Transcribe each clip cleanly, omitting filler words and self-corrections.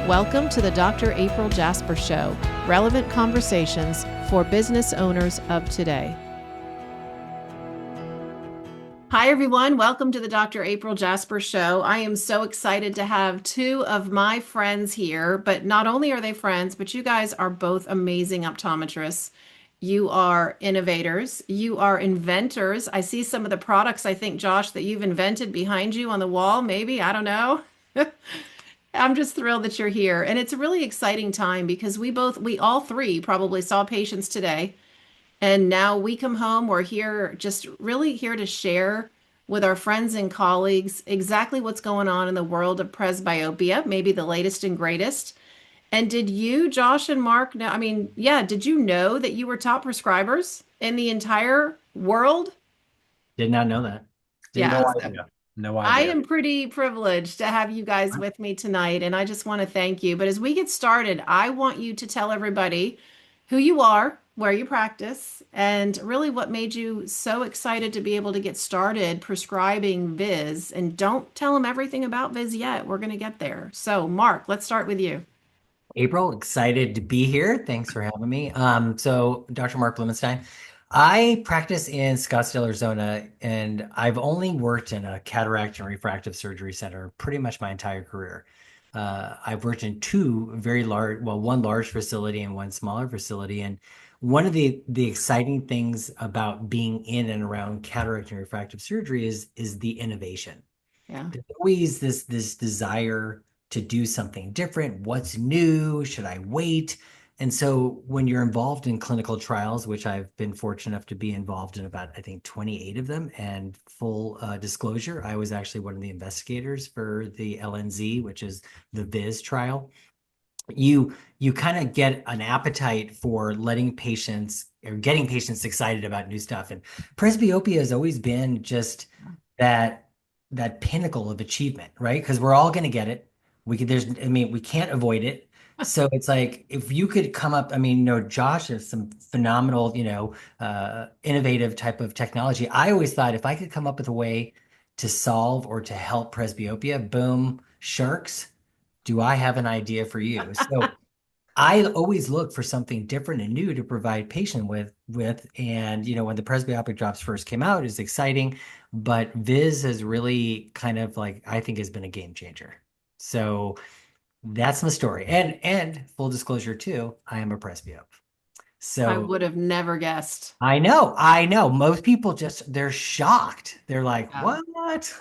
Welcome to the Dr. April Jasper Show, relevant conversations for business owners of today. Hi, everyone. Welcome to the Dr. April Jasper Show. I am so excited to have two of my friends here, but not only are they friends, but you guys are both amazing optometrists. You are innovators. You are inventors. I see some of the products, I think, Josh, that you've invented behind you on the wall, maybe. I don't know. I'm just thrilled that you're here. And it's a really exciting time because we all three probably saw patients today. And now we come home, we're here, just really here to share with our friends and colleagues exactly what's going on in the world of presbyopia, maybe the latest and greatest. And did you, Josh and Mark, know, did you know that you were top prescribers in the entire world? Did not know that. Yeah. No idea. No I idea. am pretty privileged to have you guys with me tonight, and I just want to thank you. But as we get started, I want you to tell everybody who you are, where you practice, and really what made you so excited to be able to get started prescribing VIZZ. And don't tell them everything about VIZZ yet. We're going to get there. So, Mark, let's start with you. April, excited to be here. Thanks for having me. So Dr. Marc Bloomenstein, I practice in Scottsdale, Arizona, and I've only worked in a cataract and refractive surgery center pretty much my entire career. I've worked in two very large, well, one large facility and one smaller facility. And one of the exciting things about being in and around cataract and refractive surgery is the innovation. Yeah. There's always this desire to do something different. What's new? Should I wait? And so when you're involved in clinical trials, which I've been fortunate enough to be involved in about, I think, 28 of them, and full disclosure, I was actually one of the investigators for the LNZ, which is the VIZZ trial. You kind of get an appetite for letting patients or getting patients excited about new stuff. And presbyopia has always been just that pinnacle of achievement, right? Because we're all going to get it. We can't avoid it. So it's like, if you could come up, Josh has some phenomenal, innovative type of technology. I always thought if I could come up with a way to solve or to help presbyopia, boom, sharks, do I have an idea for you? So I always look for something different and new to provide patient with. And, when the presbyopic drops first came out, it's exciting, but VIZZ has really kind of like, I think has been a game changer. So that's my story. And full disclosure too, I am a presbyope. I So would have never guessed. I know. Most people they're shocked. They're like, Yeah. what?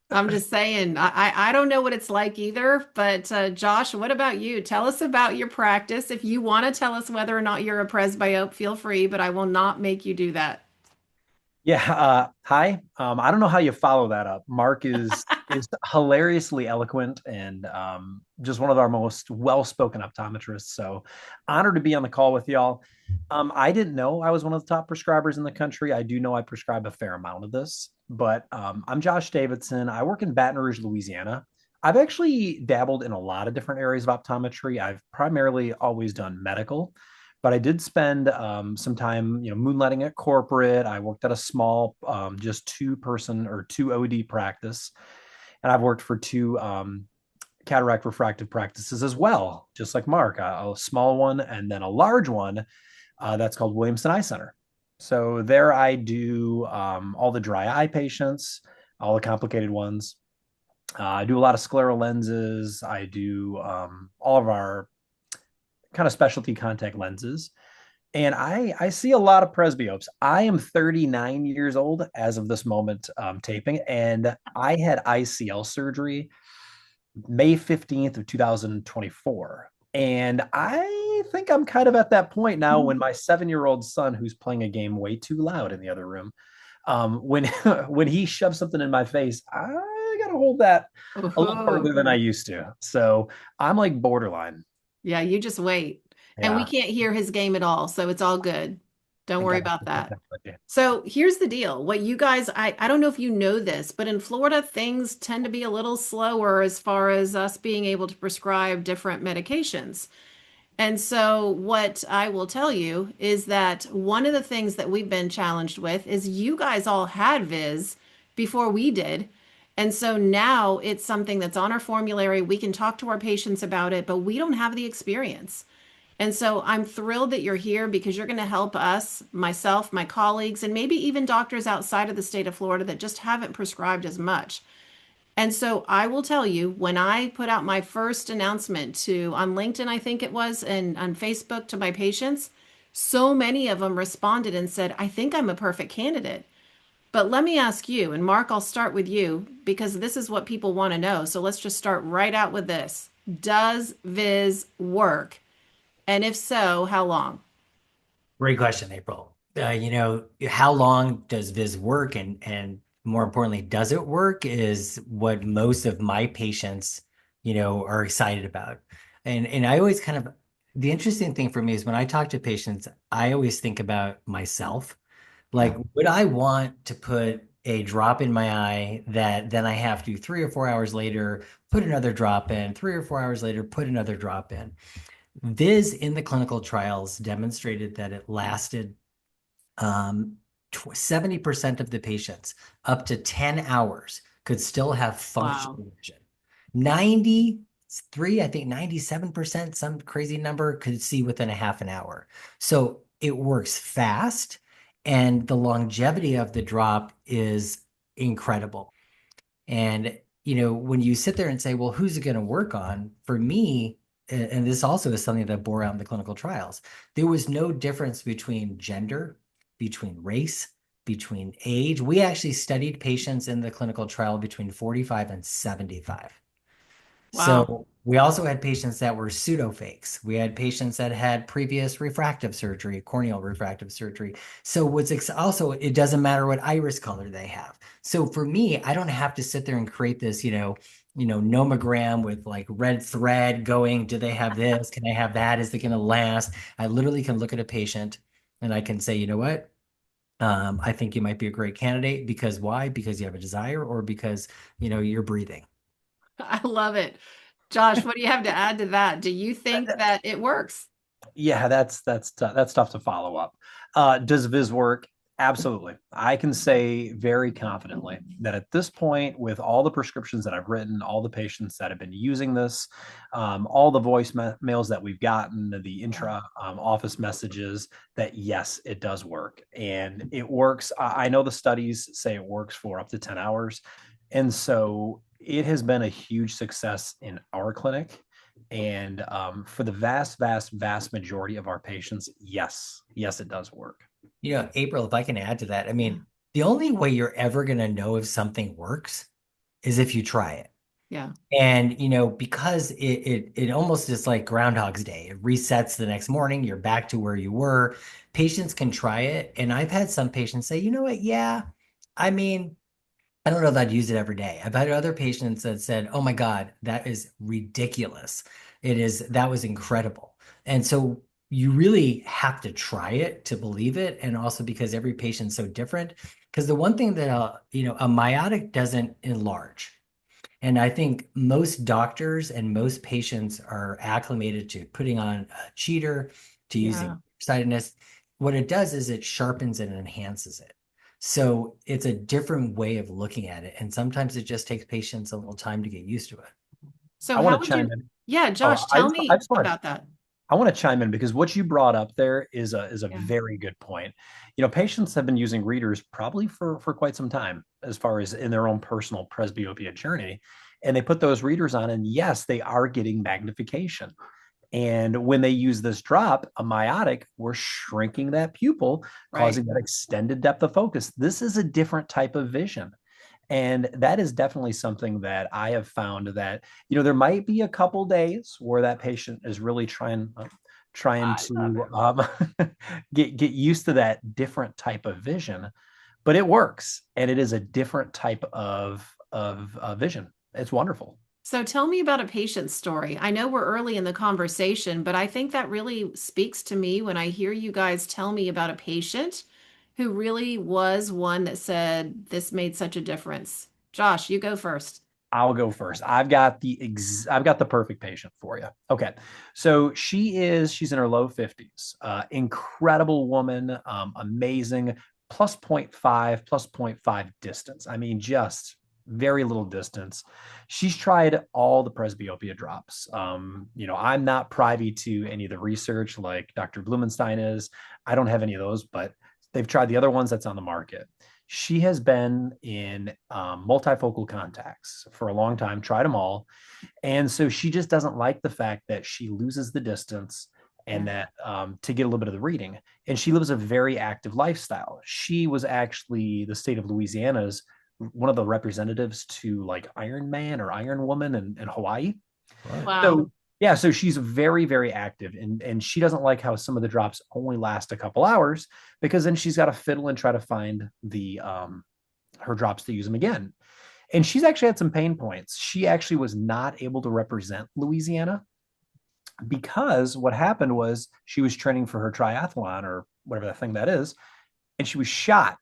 I'm just saying, I don't know what it's like either, but Josh, what about you? Tell us about your practice. If you want to tell us whether or not you're a presbyope, feel free, but I will not make you do that. Yeah. Hi. I don't know how you follow that up. Mark is hilariously eloquent and just one of our most well-spoken optometrists. So honored to be on the call with y'all. I didn't know I was one of the top prescribers in the country. I do know I prescribe a fair amount of this, but I'm Josh Davidson. I work in Baton Rouge, Louisiana. I've actually dabbled in a lot of different areas of optometry. I've primarily always done medical. But I did spend some time, moonlighting at corporate. I worked at a small, just two-person or two OD practice, and I've worked for two cataract refractive practices as well, just like Mark, a small one and then a large one that's called Williamson Eye Center. So there I do all the dry eye patients, all the complicated ones. I do a lot of scleral lenses. I do all of our kind of specialty contact lenses. And I see a lot of presbyopes. I am 39 years old as of this moment taping, and I had ICL surgery May 15th of 2024. And I think I'm kind of at that point now when my 7-year-old son, who's playing a game way too loud in the other room, when when he shoves something in my face, I gotta hold that a little further than I used to. So I'm like borderline. Yeah, you just wait. And we Yeah. can't hear his game at all, so it's all good. Don't I worry got about that. it. So here's the deal. What you guys, I don't know if you know this, but in Florida, things tend to be a little slower as far as us being able to prescribe different medications. And so what I will tell you is that one of the things that we've been challenged with is you guys all had VIZZ before we did. And so now it's something that's on our formulary. We can talk to our patients about it, but we don't have the experience. And so I'm thrilled that you're here because you're going to help us, myself, my colleagues, and maybe even doctors outside of the state of Florida that just haven't prescribed as much. And so I will tell you, when I put out my first announcement to on LinkedIn, I think it was, and on Facebook to my patients, so many of them responded and said, I think I'm a perfect candidate. But let me ask you, and Marc, I'll start with you because this is what people want to know. So let's just start right out with this. Does Viz work? And if so, how long? Great question, April. How long does Viz work, and more importantly, does it work is what most of my patients, are excited about. And I always kind of the interesting thing for me is when I talk to patients, I always think about myself. Yeah. Like, would I want to put a drop in my eye that then I have to 3 or 4 hours later put another drop in, 3 or 4 hours later put another drop in? Viz in the clinical trials demonstrated that it lasted 70% of the patients up to 10 hours could still have Wow. functional vision. 93, I think 97%, some crazy number, could see within a half an hour. So it works fast, and the longevity of the drop is incredible. And, when you sit there and say, well, who's it going to work on? For me, and this also is something that bore out in the clinical trials, there was no difference between gender, between race, between age. We actually studied patients in the clinical trial between 45 and 75. Wow. So we also had patients that were pseudo fakes. We had patients that had previous refractive surgery, corneal refractive surgery. So also, it doesn't matter what iris color they have. So for me, I don't have to sit there and create this, nomogram with like red thread going. Do they have this? Can I have that? Is it going to last? I literally can look at a patient and I can say, you know what? I think you might be a great candidate because why? Because you have a desire, or because, you're breathing. I love it. Josh, what do you have to add to that? Do you think that it works? Yeah, that's tough to follow up. Does Viz work? Absolutely. I can say very confidently that at this point, with all the prescriptions that I've written, all the patients that have been using this, all the voicemails that we've gotten, the intra office messages, that yes, it does work. And it works. I know the studies say it works for up to 10 hours. And so it has been a huge success in our clinic. And for the vast, vast, vast majority of our patients, yes, it does work. April, if I can add to that, I Yeah. mean, the only way you're ever going to know if something works is if you try it. Yeah. And, because it almost is like Groundhog's Day. It resets the next morning, you're back to where you were. Patients can try it. And I've had some patients say, you know what? Yeah, I mean, I don't know if I'd use it every day. I've had other patients that said, "Oh my God, that is ridiculous. That was incredible." And so you really have to try it to believe it. And also because every patient's so different. Because the one thing that, a miotic doesn't enlarge. And I think most doctors and most patients are acclimated to putting on a cheater, to using Yeah. sightedness. What it does is it sharpens it and enhances it. So it's a different way of looking at it. And sometimes it just takes patients a little time to get used to it. So I want how to would chime you, in. yeah, Oh, Josh, tell I me just want to about that. I want to chime in because what you brought up there is a Yeah. very good point. Patients have been using readers probably for quite some time, as far as in their own personal presbyopia journey, and they put those readers on, and yes, they are getting magnification. And when they use this drop, a miotic, we're shrinking that pupil, Right. causing that extended depth of focus. This is a different type of vision. And that is definitely something that I have found that, there might be a couple days where that patient is really trying I love to it. get used to that different type of vision, but it works, and it is a different type of vision. It's wonderful. So tell me about a patient story. I know we're early in the conversation, but I think that really speaks to me when I hear you guys tell me about a patient who really was one that said, this made such a difference. Josh, you go first. I'll go first. I've got the perfect patient for you. Okay. So she's in her low 50s. Incredible woman, amazing, plus 0.5 distance. I mean, just very little distance. She's tried all the presbyopia drops. I'm not privy to any of the research like Dr. Bloomenstein is. I don't have any of those, but they've tried the other ones that's on the market. She has been in multifocal contacts for a long time, tried them all. And so she just doesn't like the fact that she loses the distance and that to get a little bit of the reading. And she lives a very active lifestyle. She was actually the state of Louisiana's one of the representatives to like Iron Man or Iron Woman in Hawaii. Wow. So yeah, so she's very, very active, and she doesn't like how some of the drops only last a couple hours because then she's got to fiddle and try to find the her drops to use them again. And she's actually had some pain points. She actually was not able to represent Louisiana because what happened was she was training for her triathlon or whatever that thing that is, and she was shot.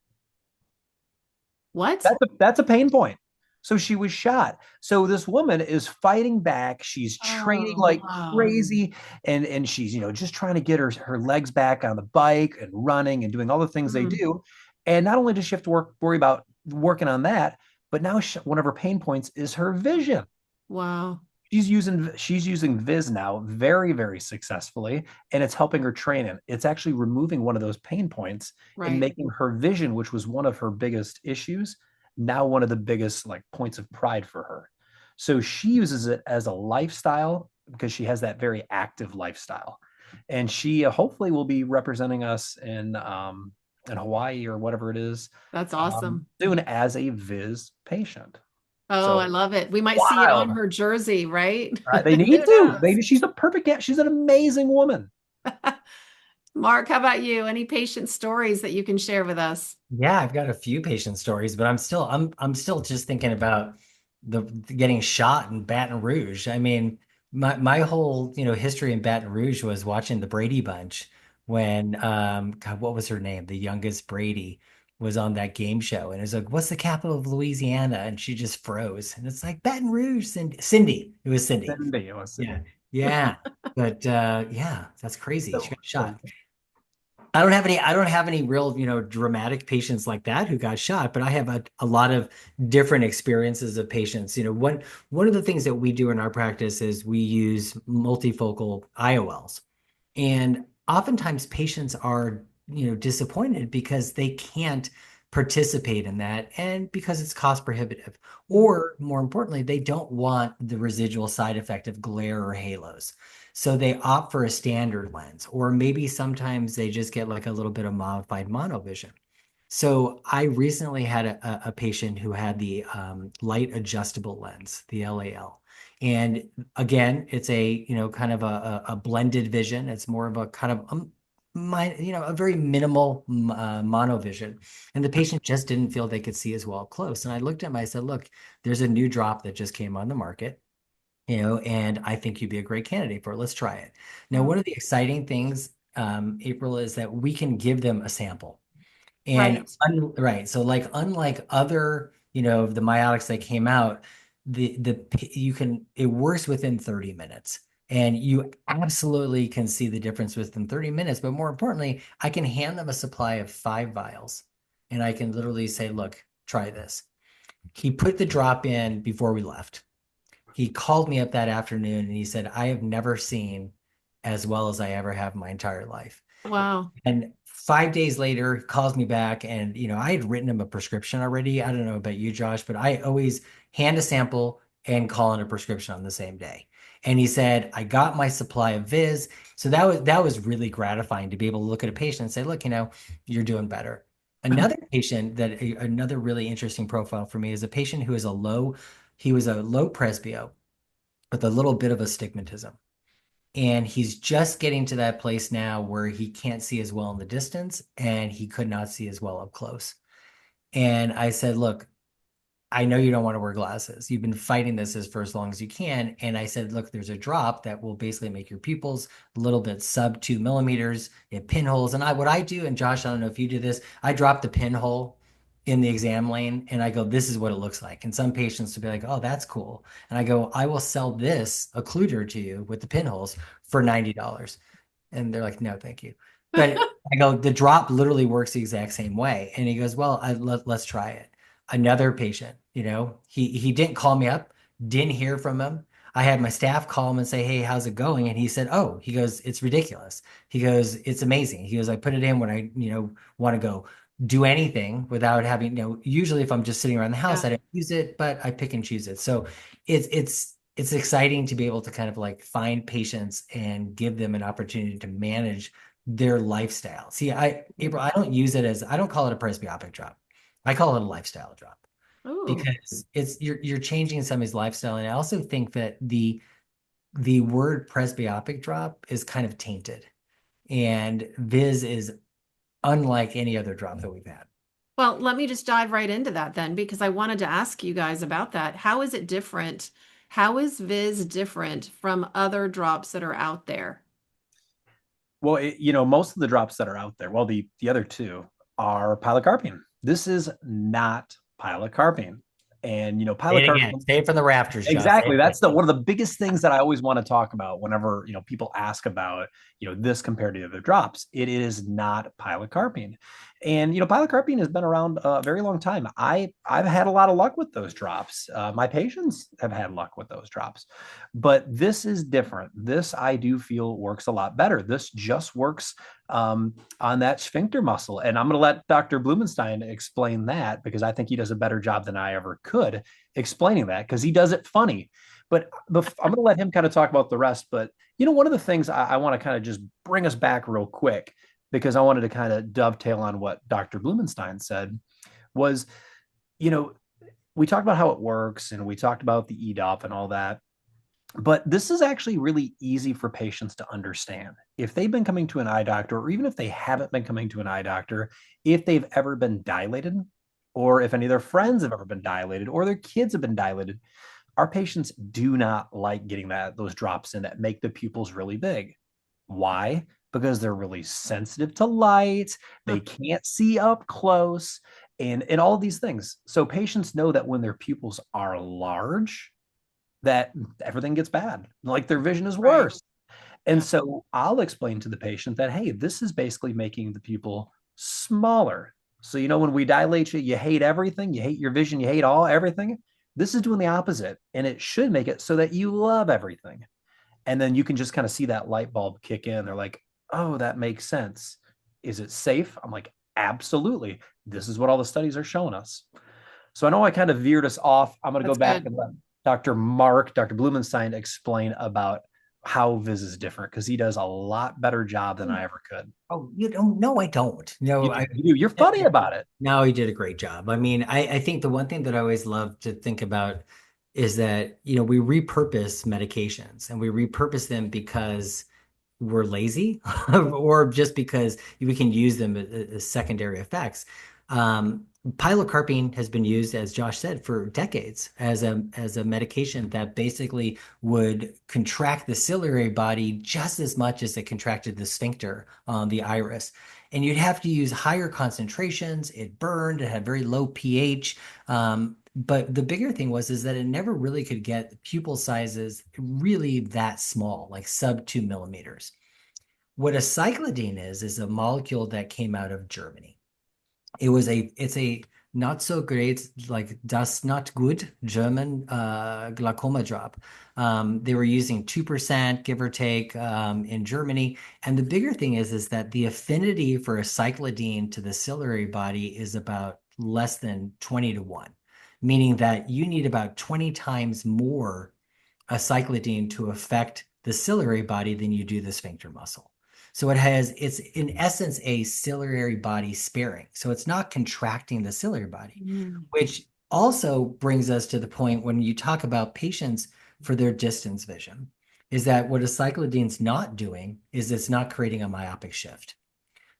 What? That's a pain point. So she was shot. So this woman is fighting back. She's training like crazy, and she's just trying to get her legs back on the bike and running and doing all the things they do. And not only does she have to worry about working on that, but now one of her pain points is her vision. Wow. She's using VIZZ now very, very successfully, and it's helping her train it. It's actually removing one of those pain points and making her vision, which was one of her biggest issues, now one of the biggest like points of pride for her. So she uses it as a lifestyle because she has that very active lifestyle, and she hopefully will be representing us in Hawaii or whatever it is. That's awesome. Soon as a VIZZ patient. Oh, so, I love it. We might see it on her jersey, right? They need to. She's the perfect cat. She's an amazing woman. Marc, how about you? Any patient stories that you can share with us? Yeah, I've got a few patient stories, but I'm still just thinking about the getting shot in Baton Rouge. I mean, my whole history in Baton Rouge was watching the Brady Bunch when God, what was her name? The youngest Brady was on that game show, and it was like, what's the capital of Louisiana? And she just froze. And it's like Baton Rouge, Cindy. It was Cindy. It was Cindy. Yeah. But yeah, that's crazy. She got shot. I don't have any real, dramatic patients like that who got shot, but I have a lot of different experiences of patients. One of the things that we do in our practice is we use multifocal IOLs. And oftentimes patients are disappointed because they can't participate in that and because it's cost prohibitive, or more importantly, they don't want the residual side effect of glare or halos. So they opt for a standard lens, or maybe sometimes they just get like a little bit of modified monovision. So I recently had a patient who had the light adjustable lens, the LAL. And again, it's a, kind of a blended vision. It's more of a kind of a very minimal monovision, and the patient just didn't feel they could see as well close. And I looked at him, I said, look, there's a new drop that just came on the market, and I think you'd be a great candidate for it. Let's try it. Now, one of the exciting things, April, is that we can give them a sample. And so like unlike other, the miotics that came out, it works within 30 minutes. And you absolutely can see the difference within 30 minutes. But more importantly, I can hand them a supply of 5 vials. And I can literally say, look, try this. He put the drop in before we left. He called me up that afternoon and he said, I have never seen as well as I ever have in my entire life. Wow. And 5 days later, he calls me back, and I had written him a prescription already. I don't know about you, Josh, but I always hand a sample and call in a prescription on the same day. And he said, I got my supply of VIZZ. So that was really gratifying to be able to look at a patient and say, look, you're doing better. Another patient another really interesting profile for me is a patient who is he was a low presbyo with a little bit of astigmatism. And he's just getting to that place now where he can't see as well in the distance, and he could not see as well up close. And I said, look, I know you don't want to wear glasses. You've been fighting this for as long as you can. And I said, look, there's a drop that will basically make your pupils a little bit sub 2 millimeters. It pinholes. And what I do, and Josh, I don't know if you do this, I drop the pinhole in the exam lane and I go, this is what it looks like. And some patients will be like, oh, that's cool. And I go, I will sell this occluder to you with the pinholes for $90. And they're like, no, thank you. But I go, the drop literally works the exact same way. And he goes, well, let's try it. Another patient, he didn't call me up, didn't hear from him. I had my staff call him and say, "Hey, how's it going?" And he said, "Oh," he goes, "it's ridiculous." He goes, "It's amazing." He goes, "I put it in when I, want to go do anything without having, usually if I'm just sitting around the house, Yeah. I don't use it, but I pick and choose it." So it's exciting to be able to kind of like find patients and give them an opportunity to manage their lifestyle. See, April, I don't call it a presbyopic drop. I call it a lifestyle drop Ooh. because you're changing somebody's lifestyle. And I also think that the word presbyopic drop is kind of tainted. And Viz is unlike any other drop that we've had. Well, let me just dive right into that then, because I wanted to ask you guys about that. How is it different? How is Viz different from other drops that are out there? Well, most of the drops that are out there, well, the other two are pilocarpine. This is not pilocarpine. And Say it again. pilocarpine. Say it from the rafters, Josh. Say Exactly. it That's again. one of the biggest things that I always want to talk about whenever, people ask about, this compared to the other drops. It is not pilocarpine. And, pilocarpine has been around a very long time. I've had a lot of luck with those drops. My patients have had luck with those drops. But this is different. This I do feel works a lot better. This just works on that sphincter muscle. And I'm going to let Dr. Bloomenstein explain that because I think he does a better job than I ever could explaining that because he does it funny. But I'm going to let him kind of talk about the rest. But, one of the things I want to kind of just bring us back real quick because I wanted to kind of dovetail on what Dr. Bloomenstein said was, we talked about how it works and we talked about the EDOP and all that. But this is actually really easy for patients to understand. If they've been coming to an eye doctor, or even if they haven't been coming to an eye doctor, if they've ever been dilated, or if any of their friends have ever been dilated, or their kids have been dilated, our patients do not like getting those drops in that make the pupils really big. Why? Because they're really sensitive to light, they can't see up close, and all of these things. So patients know that when their pupils are large, that everything gets bad, like their vision is Right. worse. And so I'll explain to the patient that, hey, this is basically making the pupil smaller. So, when we dilate you, you hate everything, you hate your vision, you hate everything. This is doing the opposite. And it should make it so that you love everything. And then you can just kind of see that light bulb kick in. They're like, oh, that makes sense. Is it safe? I'm like, absolutely. This is what all the studies are showing us. So I know I kind of veered us off. I'm going to go That's back good. and let Dr. Bloomenstein explain about how Viz is different because he does a lot better job than I ever could. Oh, you don't? No, I don't. No, You're funny about it. no, he did a great job. I mean, I think the one thing that I always love to think about is that, we repurpose medications and we repurpose them because we're lazy or just because we can use them as secondary effects. Pilocarpine has been used, as Josh said, for decades as a medication that basically would contract the ciliary body just as much as it contracted the sphincter on the iris. And you'd have to use higher concentrations. It burned. It had very low pH. But the bigger thing is that it never really could get pupil sizes really that small, like sub 2 millimeters. What aceclidine is a molecule that came out of Germany. It's a not so great, like das not good German glaucoma drop. They were using 2%, give or take, in Germany. And the bigger thing is that the affinity for aceclidine to the ciliary body is about less than 20 to 1, meaning that you need about 20 times more aceclidine to affect the ciliary body than you do the sphincter muscle. So it's in essence a ciliary body sparing. So it's not contracting the ciliary body, Mm. which also brings us to the point when you talk about patients for their distance vision, is that what aceclidine's not doing is it's not creating a myopic shift.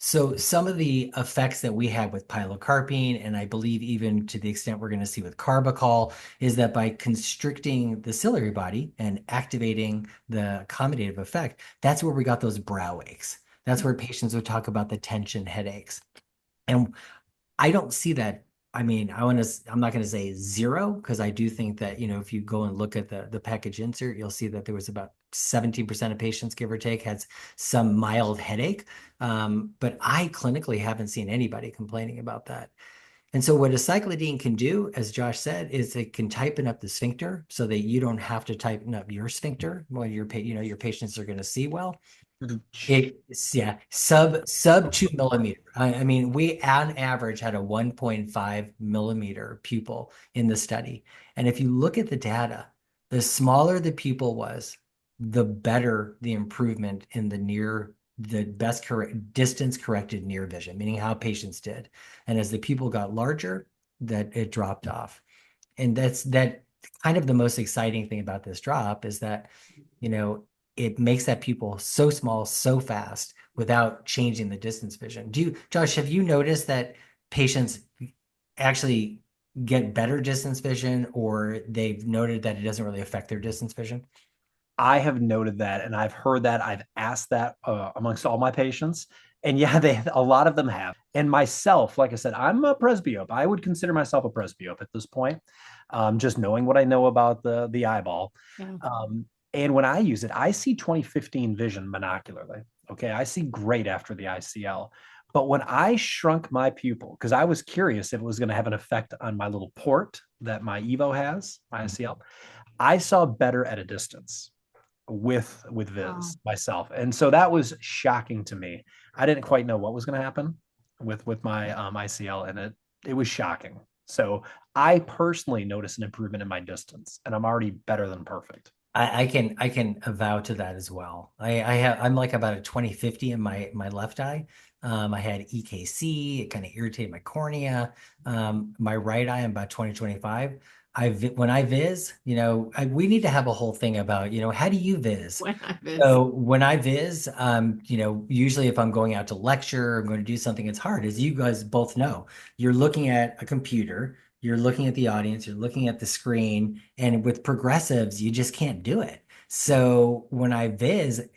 So some of the effects that we have with pilocarpine, and I believe even to the extent we're going to see with carbachol, is that by constricting the ciliary body and activating the accommodative effect, that's where we got those brow aches. That's where patients would talk about the tension headaches. And I don't see that. I mean, I'm not going to say zero because I do think that, if you go and look at the package insert, you'll see that there was about 17% of patients, give or take, had some mild headache. But I clinically haven't seen anybody complaining about that. And so what aceclidine can do, as Josh said, is it can tighten up the sphincter so that you don't have to tighten up your sphincter when your patients are going to see well. It's yeah, sub 2 millimeter. I mean, we on average had a 1.5 millimeter pupil in the study. And if you look at the data, the smaller the pupil was, the better the improvement in the best correct distance corrected near vision, meaning how patients did. And as the pupil got larger, that it dropped off. And that kind of the most exciting thing about this drop is that, you know, it makes that pupil so small so fast without changing the distance vision. Josh, have you noticed that patients actually get better distance vision, or they've noted that it doesn't really affect their distance vision? I have noted that, and I've heard that. I've asked that amongst all my patients, and yeah, a lot of them have. And myself, like I said, I'm a presbyope. I would consider myself a presbyope at this point, just knowing what I know about the eyeball. Yeah. And when I use it, I see 20/15 vision monocularly. Okay, I see great after the ICL. But when I shrunk my pupil, because I was curious if it was going to have an effect on my little port that my Evo has, my ICL, I saw better at a distance with Wow. Viz myself. And so that was shocking to me. I didn't quite know what was going to happen with my ICL, and it was shocking. So I personally noticed an improvement in my distance, and I'm already better than perfect. I can avow to that as well. I'm like about a 20/50 in my left eye. I had EKC, it kind of irritated my cornea. My right eye, I'm about 20/25. When I viz, we need to have a whole thing about, how do you viz? When I visit. So when I viz, usually if I'm going out to lecture, I'm going to do something, it's hard, as you guys both know. You're looking at a computer, you're looking at the audience, you're looking at the screen, and with progressives, you just can't do it. So when I viz,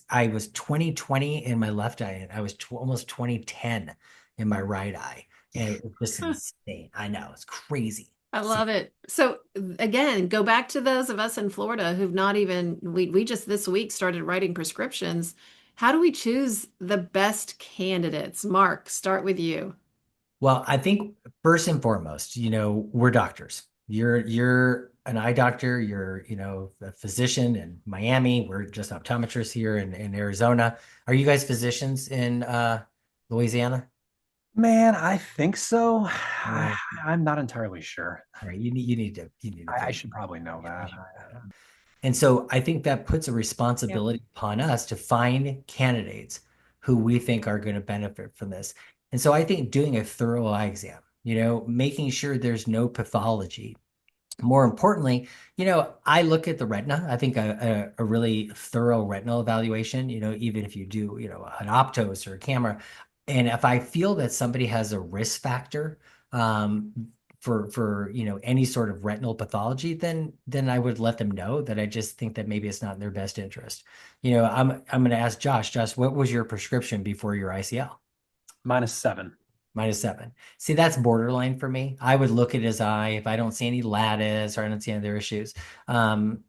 I was 20/20 in my left eye, and I was almost 20/10 in my right eye. And it's just insane. I know, it's crazy. I love it. So again, go back to those of us in Florida who've not even we just this week started writing prescriptions. How do we choose the best candidates? Mark, start with you. Well, I think first and foremost, we're doctors. You're an eye doctor, you're, a physician in Miami. We're just optometrists here in Arizona. Are you guys physicians in Louisiana? Man, I think so. Yeah. I'm not entirely sure. All right. You need to I figure should probably know that. it out. And so I think that puts a Yeah. responsibility upon us to find candidates who we think are going to benefit from this. And so I think doing a thorough eye exam, making sure there's no pathology. More importantly, I look at the retina. I think a really thorough retinal evaluation, even if you do, an optos or a camera, and if I feel that somebody has a risk factor, for any sort of retinal pathology, then I would let them know that I just think that maybe it's not in their best interest. I'm going to ask Josh. Josh, what was your prescription before your ICL? -7. -7. See, that's borderline for me. I would look at his eye if I don't see any lattice or I don't see any other issues. Um,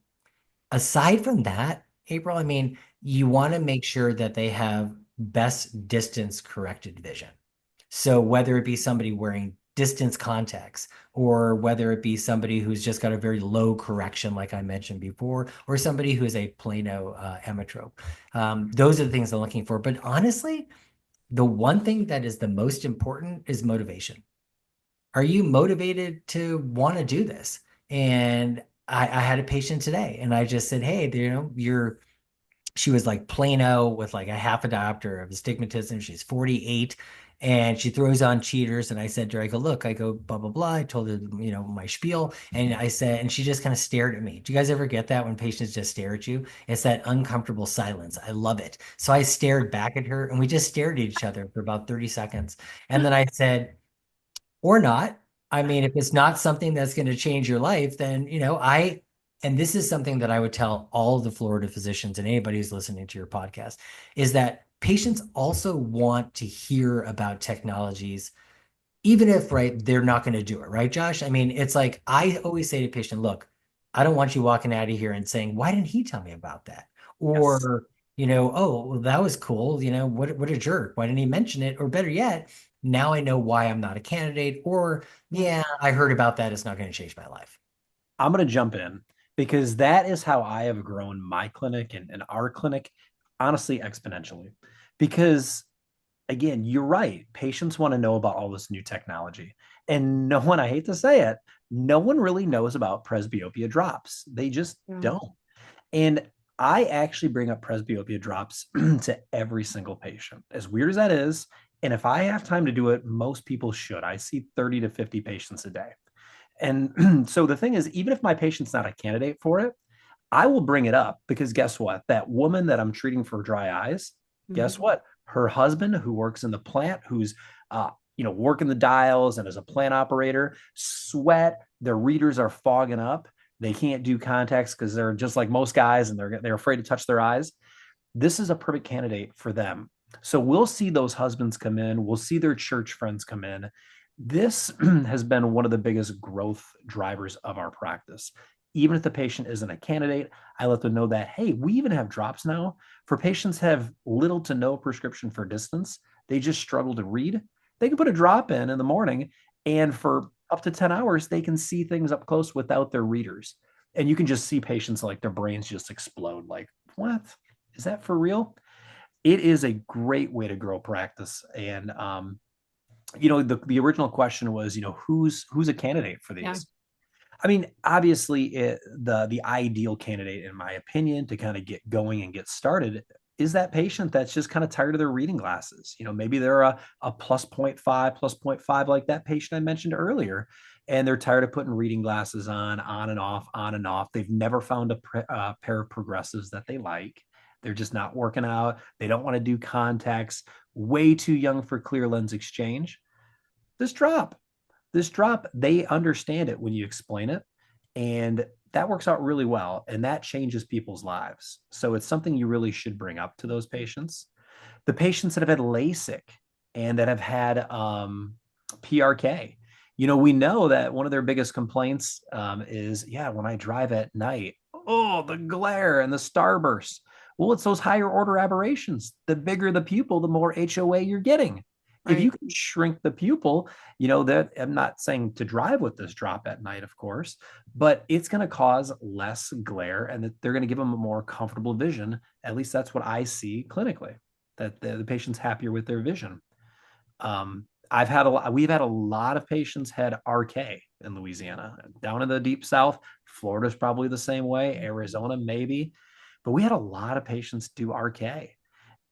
Aside from that, April, I mean, you want to make sure that they have best distance corrected vision. So whether it be somebody wearing distance contacts, or whether it be somebody who's just got a very low correction, like I mentioned before, or somebody who is a plano emmetrope. Those are the things I'm looking for. But honestly, the one thing that is the most important is motivation. Are you motivated to want to do this? And I had a patient today, and I just said, hey, she was like Plano with like a half a diopter of astigmatism. She's 48, and she throws on cheaters. And I said to her, I go, look, I go, blah, blah, blah. I told her, my spiel. And I said, and she just kind of stared at me. Do you guys ever get that when patients just stare at you? It's that uncomfortable silence. I love it. So I stared back at her, and we just stared at each other for about 30 seconds. And then I said, or not. I mean, if it's not something that's going to change your life, then, and this is something that I would tell all of the Florida physicians and anybody who's listening to your podcast, is that patients also want to hear about technologies, even if, right, they're not going to do it, right, Josh? I mean, it's like I always say to patient, look, I don't want you walking out of here and saying, why didn't he tell me about that? Yes. Or, oh, well, that was cool. What a jerk. Why didn't he mention it? Or better yet, Now I know why I'm not a candidate, or Mm. yeah, I heard about that. It's not going to change my life. I'm going to jump in because that is how I have grown my clinic and our clinic, honestly, exponentially. Because again, you're right. Patients want to know about all this new technology. And no one, I hate to say it, no one really knows about presbyopia drops. They just Yeah. don't. And I actually bring up presbyopia drops to every single patient, as weird as that is. And if I have time to do it, most people should. I see 30 to 50 patients a day. And so the thing is, even if my patient's not a candidate for it, I will bring it up because guess what? That woman that I'm treating for dry eyes, Mhm. guess what? Her husband, who works in the plant, who's working the dials and is a plant operator, sweat. Their readers are fogging up. They can't do contacts because they're just like most guys, and they're afraid to touch their eyes. This is a perfect candidate for them. So we'll see those husbands come in. We'll see their church friends come in. This has been one of the biggest growth drivers of our practice. Even if the patient isn't a candidate, I let them know that, hey, we even have drops now for patients have little to no prescription for distance. They just struggle to read. They can put a drop in the morning, and for up to 10 hours, they can see things up close without their readers. And you can just see patients like their brains just explode. Like, what? Is that for real? It is a great way to grow practice. And the original question was, who's a candidate for Yeah. these? I mean, obviously, the ideal candidate, in my opinion, to kind of get going and get started is that patient that's just kind of tired of their reading glasses. Maybe they're a plus 0.5, plus 0.5, like that patient I mentioned earlier, and they're tired of putting reading glasses on and off, on and off. They've never found a pair of progressives that they like. They're just not working out. They don't want to do contacts. Way too young for clear lens exchange. This drop they understand it when you explain it, and that works out really well, and that changes people's lives. So it's something you really should bring up to those patients. The patients that have had LASIK and that have had PRK, we know that one of their biggest complaints is, yeah, when I drive at night, oh, the glare and the starburst. Well, it's those higher order aberrations. The bigger the pupil, the more HOA you're getting. If you Right. can shrink the pupil, that I'm not saying to drive with this drop at night, of course, but it's going to cause less glare, and that they're going to give them a more comfortable vision. At least that's what I see clinically, that the patient's happier with their vision. We've had a lot of patients had RK in Louisiana. Down in the deep south, Florida's probably the same way, Arizona maybe, but we had a lot of patients do RK.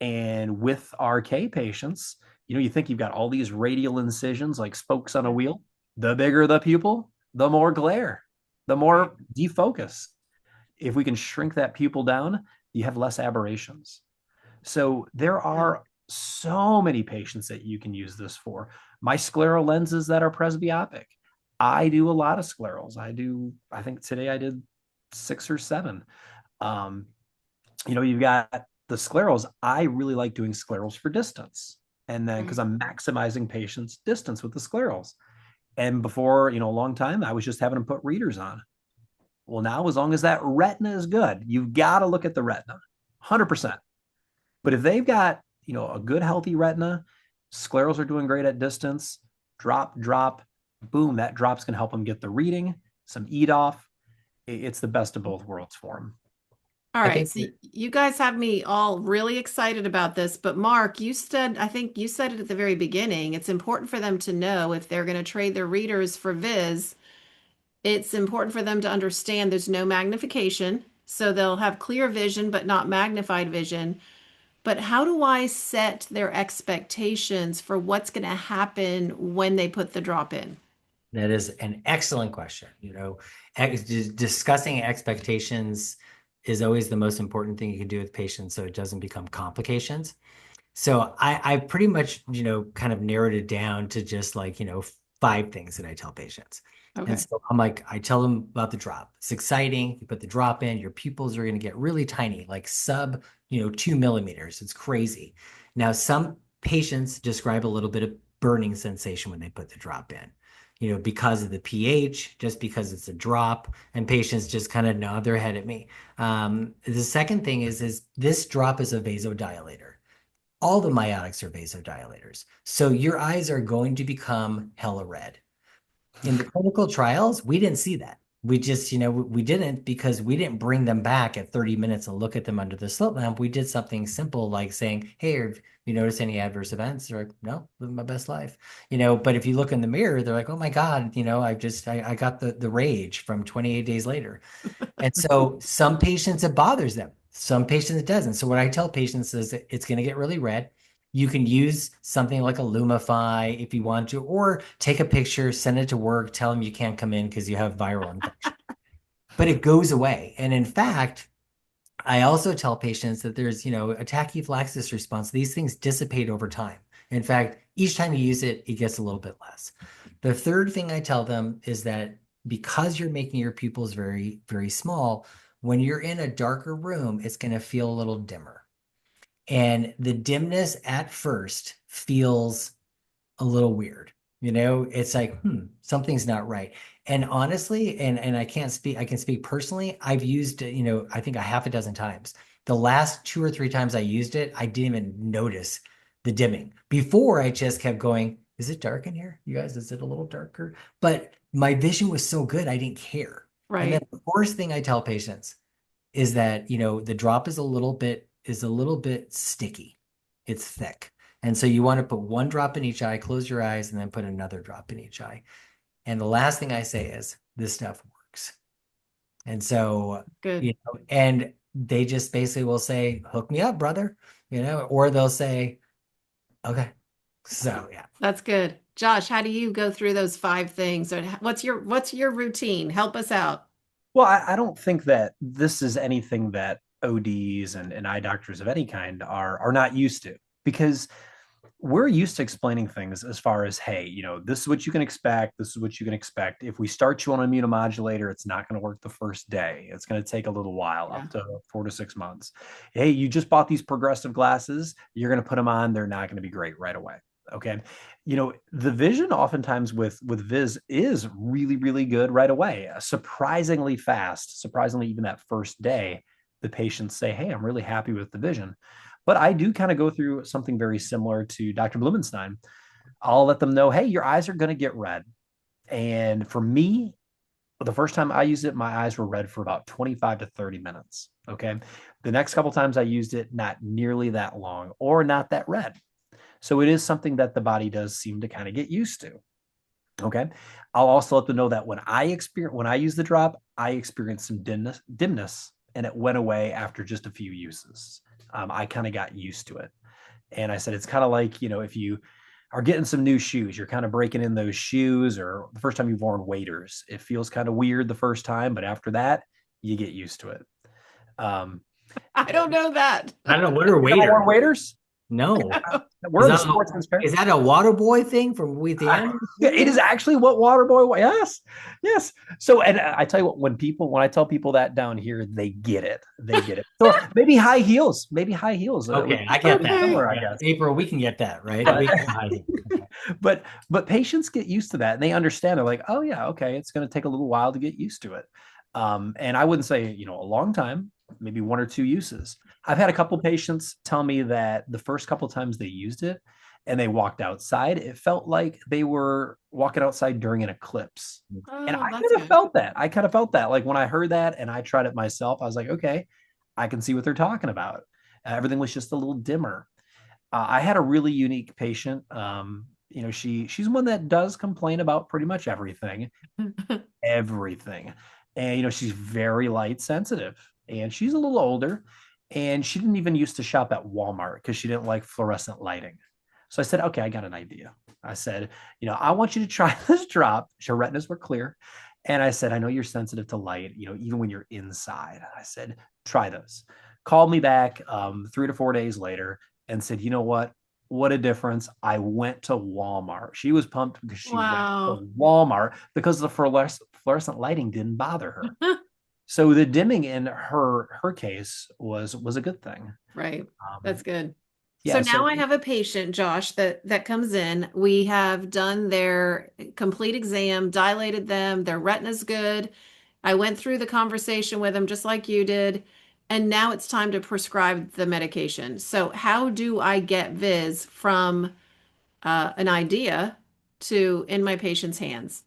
And with RK patients, you think you've got all these radial incisions like spokes on a wheel. The bigger the pupil, the more glare, the Right. more defocus. If we can shrink that pupil down, you have less aberrations. So there Yeah. are so many patients that you can use this for. My scleral lenses that are presbyopic. I do a lot of sclerals. I think today I did 6 or 7. Um, you've got the sclerals. I really like doing sclerals for distance. And then because Right. I'm maximizing patients' distance with the sclerals. And before, a long time, I was just having them put readers on. Well, now, as long as that retina is good, you've got to look at the retina 100%. But if they've got, a good, healthy retina, sclerals are doing great at distance, drop, boom, that drop's going to help them get the reading, some EDOF. It's the best of both worlds for them. All I right. think So you guys have me all really excited about this, but Mark, I think you said it at the very beginning. It's important for them to know if they're going to trade their readers for Viz, it's important for them to understand there's no magnification. So they'll have clear vision, but not magnified vision. But how do I set their expectations for what's going to happen when they put the drop in? that is an excellent question. Discussing expectations is always the most important thing you can do with patients so it doesn't become complications. So I pretty much, kind of narrowed it down to just like, 5 things that I tell patients. And Okay. so I tell them about the drop. It's exciting. You put the drop in, your pupils are going to get really tiny, like sub, 2 millimeters. It's crazy. Now, some patients describe a little bit of burning sensation when they put the drop in, because of the pH, just because it's a drop, and patients just kind of nod their head at me. The second thing is this drop is a vasodilator. all the miotics are vasodilators. So your eyes are going to become hella red. In the clinical trials, we didn't see that. We just, we didn't because we didn't bring them back at 30 minutes and look at them under the slit lamp. We did something simple like saying, hey, have you noticed any adverse events? They're like, no, living my best life. But if you look in the mirror, they're like, oh my God, I got the rage from 28 days later. And so some patients it bothers them. Some patients it doesn't. So what I tell patients is that it's going to get really red. You can use something like a Lumify if you want to, or take a picture, send it to work, tell them you can't come in because you have viral infection. But it goes away. And in fact, I also tell patients that there's, a tachyphylaxis response. These things dissipate over time. In fact, each time you use it, it gets a little bit less. The third thing I tell them is that because you're making your pupils very, very small, when you're in a darker room, it's going to feel a little dimmer. And the dimness at first feels a little weird. It's like, something's not right. And honestly, and I can speak personally, I've used it, I think a half a dozen times. The last 2 or 3 times I used it, I didn't even notice the dimming. Before I just kept going, is it dark in here? You guys, is it a little darker? But my vision was so good, I didn't care. Right. And then the first thing I tell patients is that, the drop is a little bit sticky. It's thick. And so you want to put 1 drop in each eye, close your eyes, and then put another drop in each eye. And the last thing I say is, this stuff works. And so, Good. And they just basically will say, hook me up, brother, or they'll say, okay. So, yeah. That's good. Josh, how do you go through those 5 things? Or what's your routine? Help us out. Well, I don't think that this is anything that ODs and eye doctors of any kind are not used to, because we're used to explaining things as far as, hey, this is what you can expect. This is what you can expect. If we start you on an immunomodulator, it's not going to work the first day. It's going to take a little while, up to 4 to 6 months. Hey, you just bought these progressive glasses. You're going to put them on. They're not going to be great right away. Okay. The vision oftentimes with VIZZ is really, really good right away. Surprisingly fast, surprisingly, even that first day, the patients say, hey, I'm really happy with the vision. But I do kind of go through something very similar to Dr. Bloomenstein. I'll let them know, hey, your eyes are going to get red. And for me, the first time I used it, my eyes were red for about 25 to 30 minutes. Okay. The next couple times I used it, not nearly that long or not that red. So it is something that the body does seem to kind of get used to. Okay. I'll also let them know that when I use the drop, I experienced some dimness, and it went away after just a few uses. I kind of got used to it. And I said, it's kind of like, if you are getting some new shoes, you're kind of breaking in those shoes, or the first time you've worn waders, it feels kind of weird the first time, but after that, you get used to it. I don't know that. I don't know. What are waders? Waders? No. We're the sportsman's pair. Is that a water boy thing from Louisiana? It is actually what water boy. Yes. So, and I tell you what, when I tell people that down here, they get it. So maybe high heels. Okay, I get that. Somewhere, I guess. April, we can get that, right? But patients get used to that, and they understand. They're like, oh yeah, okay, it's going to take a little while to get used to it. And I wouldn't say a long time, maybe 1 or 2 uses. I've had a couple patients tell me that the first couple times they used it and they walked outside, it felt like they were walking outside during an eclipse. And I kind of felt that. Like when I heard that and I tried it myself, I was like, okay, I can see what they're talking about. Everything was just a little dimmer. I had a really unique patient. She's one that does complain about pretty much everything. Everything. And, she's very light sensitive, and she's a little older, and she didn't even used to shop at Walmart because she didn't like fluorescent lighting. So I said, okay, I got an idea. I said, I want you to try this drop. Her retinas were clear. And I said, I know you're sensitive to light, even when you're inside. I said, try those. Called me back 3 to 4 days later and said, you know what? What a difference. I went to Walmart. She was pumped because she went to Walmart because the fluorescent lighting didn't bother her. So the dimming in her case was a good thing. Right. That's good. Yeah, so now I have a patient, Josh, that comes in. We have done their complete exam, dilated them. Their retina's good. I went through the conversation with them just like you did. and now it's time to prescribe the medication. So how do I get Viz from an idea to in my patient's hands?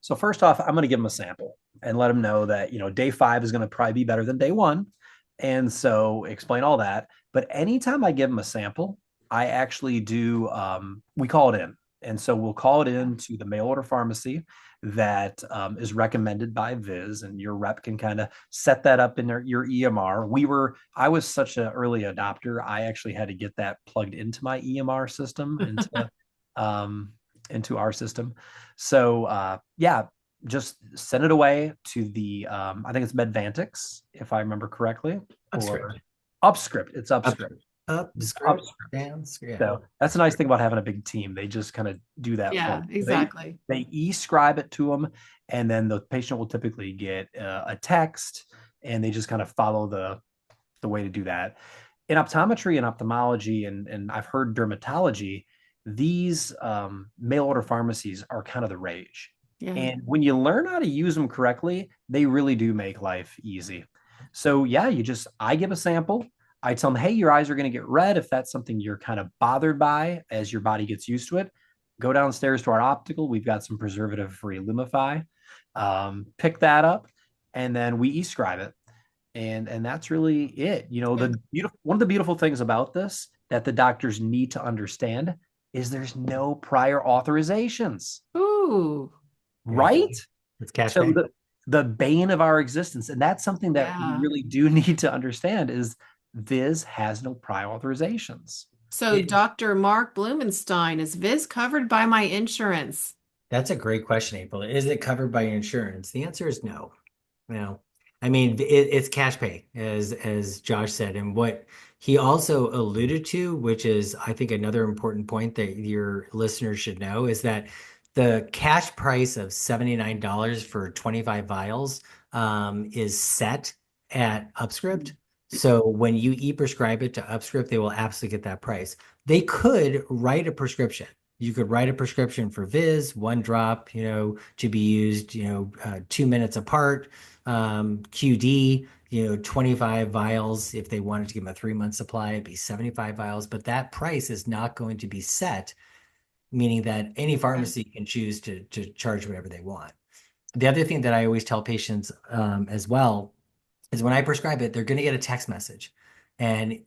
So first off, I'm going to give them a sample and let them know that, day 5 is going to probably be better than day 1. And so explain all that. But anytime I give them a sample, I actually do, we call it in. And so we'll call it in to the mail order pharmacy that is recommended by VIZZ, and your rep can kind of set that up in your EMR. I was such an early adopter. I actually had to get that plugged into my EMR system, into our system. So yeah, just send it away to the I think it's Medvantix, if I remember correctly. Upscript. Or Upscript. It's Upscript. Upscript. Down. Yeah. So that's a nice thing about having a big team. They just kind of do that. Yeah, for them. exactly. They e-scribe it to them, and then the patient will typically get a text, and they just kind of follow the way to do that. In optometry and ophthalmology, and I've heard dermatology, these mail order pharmacies are kind of the rage. Yeah. And when you learn how to use them correctly, they really do make life easy. So yeah, I give a sample. I tell them, hey, your eyes are going to get red. If that's something you're kind of bothered by as your body gets used to it, go downstairs to our optical. We've got some preservative-free Lumify. Pick that up, and then we e-scribe it. And that's really it. One of the beautiful things about this that the doctors need to understand is there's no prior authorizations. Ooh. Right? It's cash So pay. the bane of our existence, and that's something that we really do need to understand, is VIZZ has no prior authorizations. So Dr. Marc Bloomenstein, is Viz covered by my insurance? That's a great question, April. Is it covered by insurance? The answer is no. No. I mean, it's cash pay, as Josh said. And what he also alluded to, which is, I think, another important point that your listeners should know, is that the cash price of $79 for 25 vials is set at Upscript. So when you e-prescribe it to Upscript, they will absolutely get that price. They could write a prescription. You could write a prescription for VIZZ, 1 drop, to be used, 2 minutes apart. QD, 25 vials. If they wanted to give them a 3-month supply, it'd be 75 vials. But that price is not going to be set, meaning that any pharmacy can choose to charge whatever they want. The other thing that I always tell patients as well is when I prescribe it, they're going to get a text message. And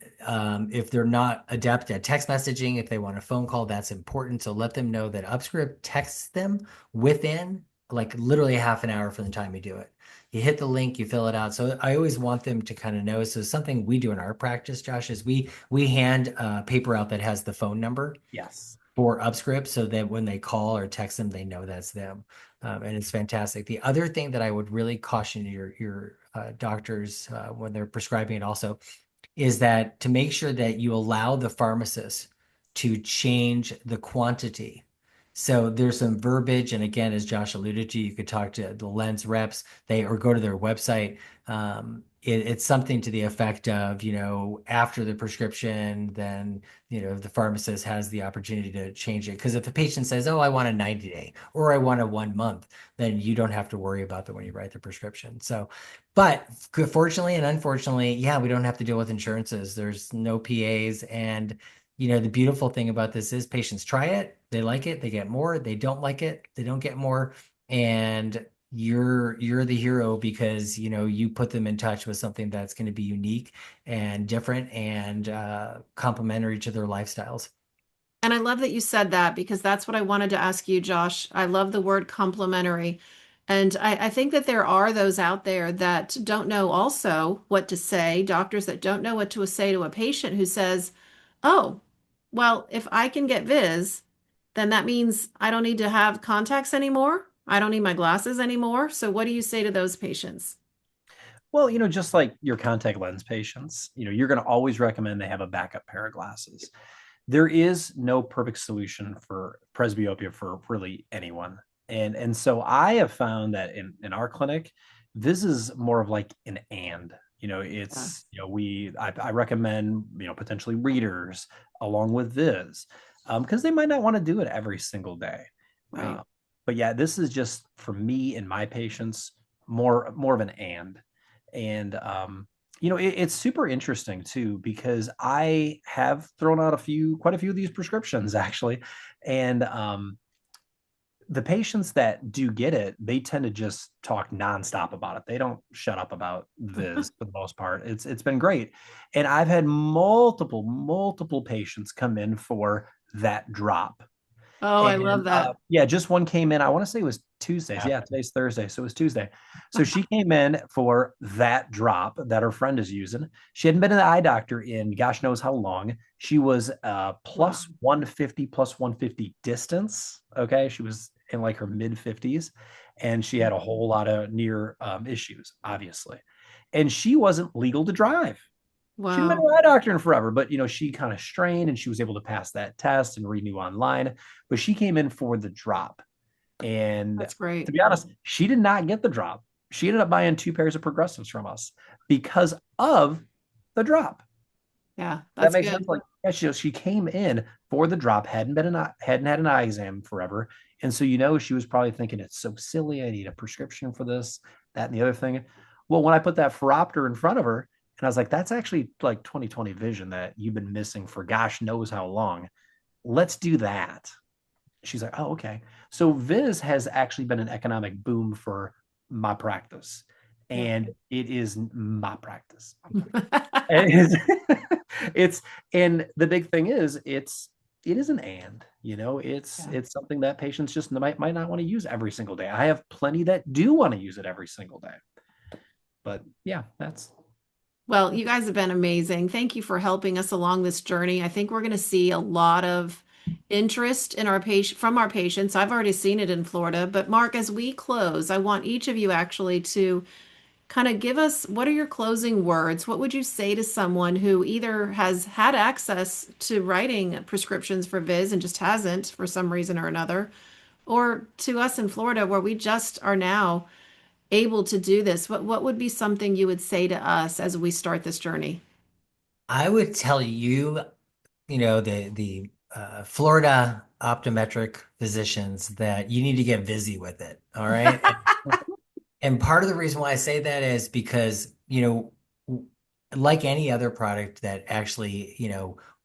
if they're not adept at text messaging, if they want a phone call, that's important. So let them know that Upscript texts them within like literally half an hour from the time you do it. You hit the link, you fill it out. So I always want them to kind of know. So something we do in our practice, Josh, is we hand paper out that has the phone number. Yes. For Upscript, so that when they call or text them, they know that's them. And it's fantastic. The other thing that I would really caution your doctors when they're prescribing it also is that to make sure that you allow the pharmacist to change the quantity. So there's some verbiage, and again, as Josh alluded to, you could talk to the Lens reps, or go to their website. It's something to the effect of, after the prescription, then, the pharmacist has the opportunity to change it. Because if the patient says, oh, I want a 90-day or I want a 1 month, then you don't have to worry about that when you write the prescription. So, but fortunately and unfortunately, yeah, we don't have to deal with insurances. There's no PAs. And, the beautiful thing about this is patients try it, they like it, they get more, they don't like it, they don't get more. And you're the hero because you put them in touch with something that's going to be unique and different and complementary to their lifestyles. And I love that you said that, because that's what I wanted to ask you, Josh. I love the word complementary. And I think that there are those out there that don't know also what to say, doctors that don't know what to say to a patient who says, oh, well, if I can get Viz, then that means I don't need to have contacts anymore. I don't need my glasses anymore. So what do you say to those patients? Well, just like your contact lens patients, you're going to always recommend they have a backup pair of glasses. There is no perfect solution for presbyopia for really anyone. And so I have found that in our clinic, this is more of like an and. I recommend, potentially readers along with VIZZ, because they might not want to do it every single day. Right. But yeah, this is just for me and my patients more of an and It's super interesting too, because I have thrown out quite a few of these prescriptions actually. And the patients that do get it, they tend to just talk nonstop about it. They don't shut up about Viz for the most part. It's been great. And I've had multiple patients come in for that drop. Oh, I And love that. yeah, just one came in. I want to say it was Tuesdays. Yeah, today's Thursday, so it was Tuesday. So she came in for that drop that her friend is using. She hadn't been to the eye doctor in gosh knows how long. She was Wow. plus 150, plus 150 distance. Okay, she was in like her mid 50s, and she had a whole lot of near issues, obviously. And she wasn't legal to drive. She hadn't been Wow. to an eye doctor in forever, but she kind of strained and she was able to pass that test and renew online. But she came in for the drop. And That's to great. be honest, she did not get the drop. She ended up buying two pairs of progressives from us because of the drop. Yeah, That that's makes sense. good. Like, yeah, she came in for the drop, hadn't had an eye exam forever, and so she was probably thinking it's so silly. I need a prescription for this, that, and the other thing. Well, when I put that phoropter in front of her, and I was like, "That's actually like 20/20 vision that you've been missing for gosh knows how long. Let's do that." She's like, "Oh, okay." So Viz has actually been an economic boom for my practice, Yeah. and it is my practice. It's, it's and the big thing is it is an it's Yeah. it's something that patients just might not want to use every single day. I have plenty that do want to use it every single day. But yeah, Well, you guys have been amazing. Thank you for helping us along this journey. I think we're going to see a lot of interest in our patient from our patients. I've already seen it in Florida, but Mark, as we close, I want each of you actually to kind of give us what are your closing words? What would you say to someone who either has had access to writing prescriptions for Viz and just hasn't for some reason or another, or to us in Florida where we just are now able to do this? What would be something you would say to us as we start this journey? I would tell you, the Florida optometric physicians that you need to get busy with it. All right. And part of the reason why I say that is because, like any other product that actually,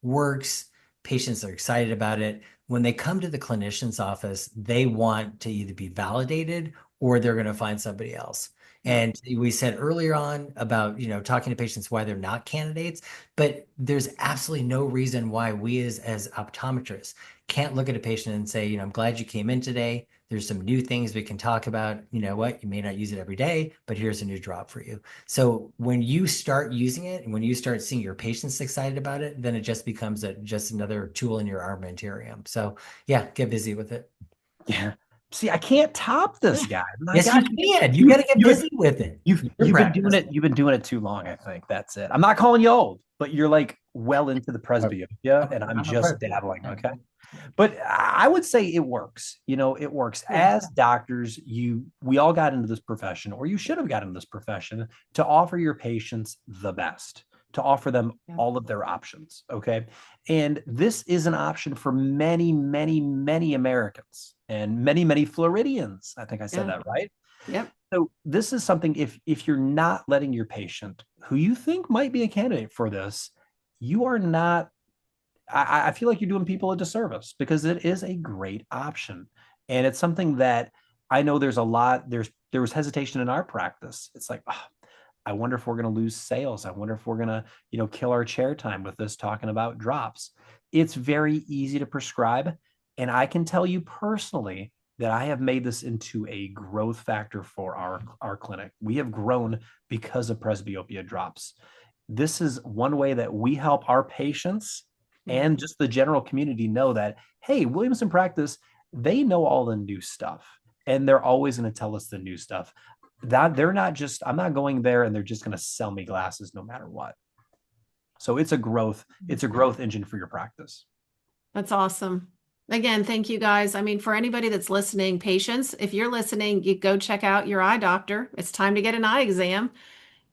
works, patients are excited about it. When they come to the clinician's office, they want to either be validated or they're going to find somebody else. Yeah. And we said earlier on about, talking to patients why they're not candidates, but there's absolutely no reason why we as optometrists can't look at a patient and say, I'm glad you came in today. There's some new things we can talk about. You know what? You may not use it every day, but here's a new drop for you. So when you start using it and when you start seeing your patients excited about it, then it just becomes just another tool in your armamentarium. So yeah, get busy with it. yeah. See, I can't top this guy. My Yes, you gosh, can. You you got to get you busy with it. Your you've been doing practice. it. You've been doing it too long. I think that's it. I'm not calling you old, but you're like well into the presbyopia, and I'm I'm a just person. dabbling. Okay. But I would say it works. It works. Yeah. As doctors, we all got into this profession, or you should have gotten into this profession to offer your patients the best, to offer them Yeah. all of their options. Okay. And this is an option for many Americans and many Floridians. I think I said Yeah. that right. Yep. So this is something if you're not letting your patient who you think might be a candidate for this, you are not I feel like you're doing people a disservice because it is a great option. And it's something that I know there was hesitation in our practice. It's like, oh, I wonder if we're going to lose sales. I wonder if we're going to, kill our chair time with this talking about drops. It's very easy to prescribe. And I can tell you personally that I have made this into a growth factor for our clinic. We have grown because of presbyopia drops. This is one way that we help our patients Yeah. and just the general community know that, hey, Williamson practice, they know all the new stuff and they're always going to tell us the new stuff. That they're not just, I'm not going there and they're just going to sell me glasses no matter what. So it's a growth engine for your practice. That's awesome. Again, thank you guys. I mean, for anybody that's listening, patients, if you're listening, you go check out your eye doctor. It's time to get an eye exam.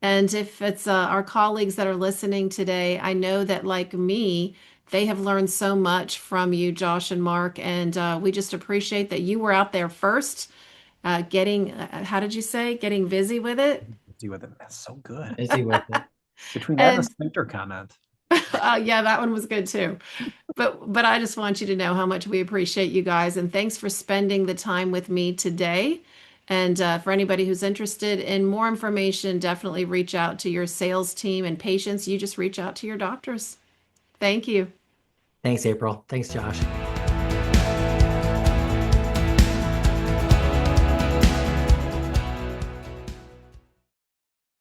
And if it's our colleagues that are listening today, I know that like me, they have learned so much from you, Josh and Mark, and we just appreciate that you were out there first, how did you say, getting busy with it? Do with it. That's so good. Busy with it. Between that and the And sphincter comment. yeah, that one was good too. But I just want you to know how much we appreciate you guys, and thanks for spending the time with me today. And for anybody who's interested in more information, definitely reach out to your sales team, and patients, you just reach out to your doctors. Thank you. Thanks, April. Thanks, Josh.